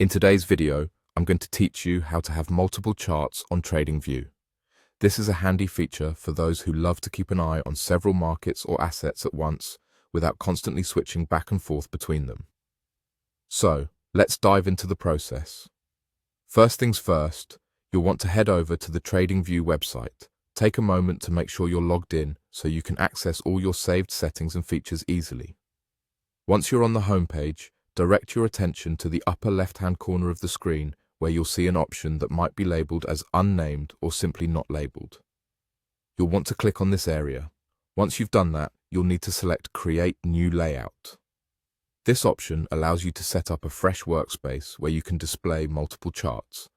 In today's video, I'm going to teach you how to have multiple charts on TradingView. This is a handy feature for those who love to keep an eye on several markets or assets at once without constantly switching back and forth between them. So, let's dive into the process. First things first, you'll want to head over to the TradingView website. Take a moment to make sure you're logged in so you can access all your saved settings and features easily. Once you're on the homepage, direct your attention to the upper left-hand corner of the screen where you'll see an option that might be labeled as unnamed or simply not labeled. You'll want to click on this area. Once you've done that, you'll need to select Create New Layout. This option allows you to set up a fresh workspace where you can display multiple charts.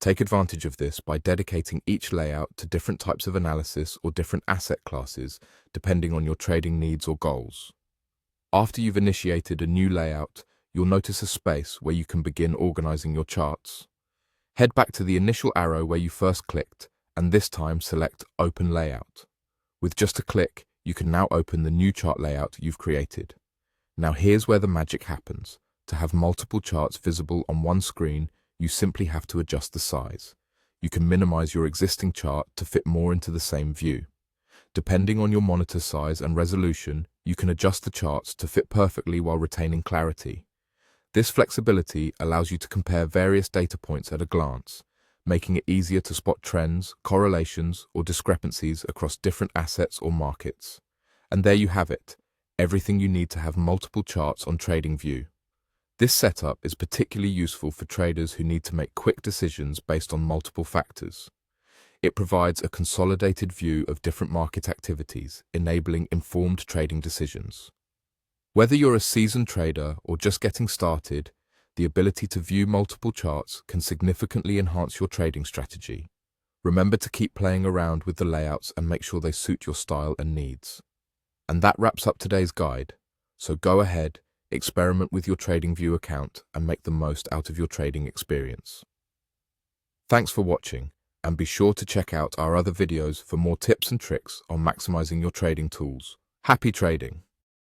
Take advantage of this by dedicating each layout to different types of analysis or different asset classes, depending on your trading needs or goals. After you've initiated a new layout, you'll notice a space where you can begin organizing your charts. Head back to the initial arrow where you first clicked, and this time select Open Layout. With just a click, you can now open the new chart layout you've created. Now here's where the magic happens. To have multiple charts visible on one screen, you simply have to adjust the size. You can minimize your existing chart to fit more into the same view. Depending on your monitor size and resolution, you can adjust the charts to fit perfectly while retaining clarity. This flexibility allows you to compare various data points at a glance, making it easier to spot trends, correlations, or discrepancies across different assets or markets. And there you have it, everything you need to have multiple charts on TradingView. This setup is particularly useful for traders who need to make quick decisions based on multiple factors. It provides a consolidated view of different market activities, enabling informed trading decisions. Whether you're a seasoned trader or just getting started, the ability to view multiple charts can significantly enhance your trading strategy. Remember to keep playing around with the layouts and make sure they suit your style and needs. And that wraps up today's guide. So go ahead, experiment with your TradingView account and make the most out of your trading experience. Thanks for watching. And be sure to check out our other videos for more tips and tricks on maximizing your trading tools. Happy trading!